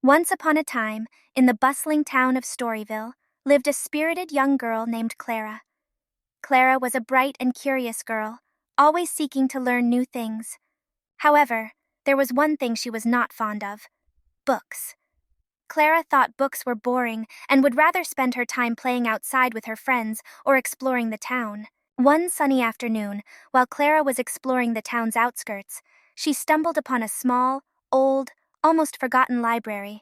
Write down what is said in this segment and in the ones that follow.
Once upon a time, in the bustling town of Storyville, lived a spirited young girl named Clara. Clara was a bright and curious girl, always seeking to learn new things. However, there was one thing she was not fond of: books. Clara thought books were boring and would rather spend her time playing outside with her friends or exploring the town. One sunny afternoon, while Clara was exploring the town's outskirts, she stumbled upon a small, old, almost forgotten library.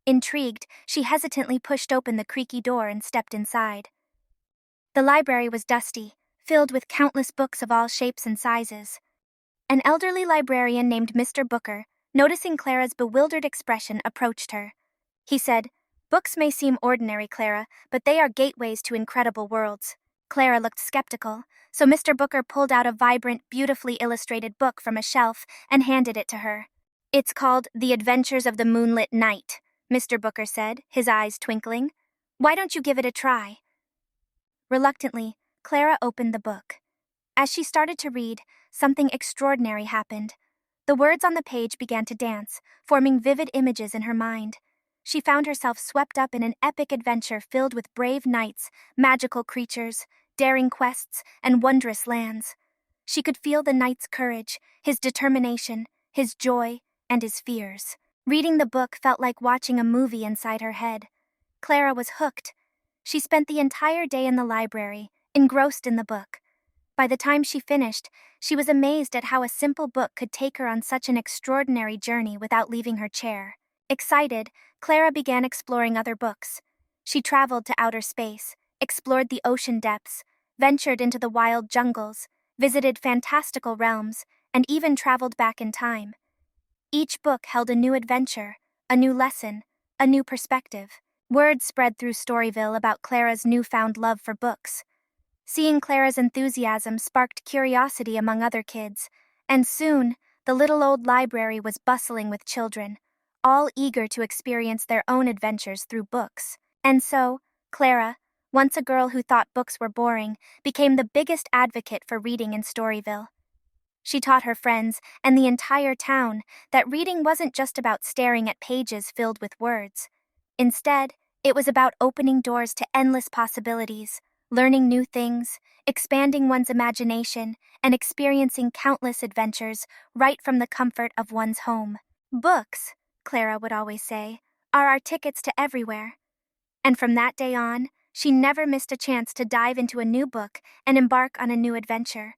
Intrigued, she hesitantly pushed open the creaky door and stepped inside. The library was dusty, filled with countless books of all shapes and sizes. An elderly librarian named Mr. Booker, noticing Clara's bewildered expression, approached her. He said, "Books may seem ordinary, Clara, but they are gateways to incredible worlds." Clara looked skeptical, so Mr. Booker pulled out a vibrant, beautifully illustrated book from a shelf and handed it to her. "It's called The Adventures of the Moonlit Knight," Mr. Booker said, his eyes twinkling. "Why don't you give it a try?" Reluctantly, Clara opened the book. As she started to read, something extraordinary happened. The words on the page began to dance, forming vivid images in her mind. She found herself swept up in an epic adventure filled with brave knights, magical creatures, daring quests, and wondrous lands. She could feel the knight's courage, his determination, his joy, and his fears. Reading the book felt like watching a movie inside her head. Clara was hooked. She spent the entire day in the library, engrossed in the book. By the time she finished, she was amazed at how a simple book could take her on such an extraordinary journey without leaving her chair. Excited, Clara began exploring other books. She traveled to outer space, explored the ocean depths, ventured into the wild jungles, visited fantastical realms, and even traveled back in time. Each book held a new adventure, a new lesson, a new perspective. Word spread through Storyville about Clara's newfound love for books. Seeing Clara's enthusiasm sparked curiosity among other kids, and soon, the little old library was bustling with children, all eager to experience their own adventures through books. And so, Clara, once a girl who thought books were boring, became the biggest advocate for reading in Storyville. She taught her friends and the entire town that reading wasn't just about staring at pages filled with words. Instead, it was about opening doors to endless possibilities, learning new things, expanding one's imagination, and experiencing countless adventures right from the comfort of one's home. "Books," Clara would always say, "are our tickets to everywhere." And from that day on, she never missed a chance to dive into a new book and embark on a new adventure.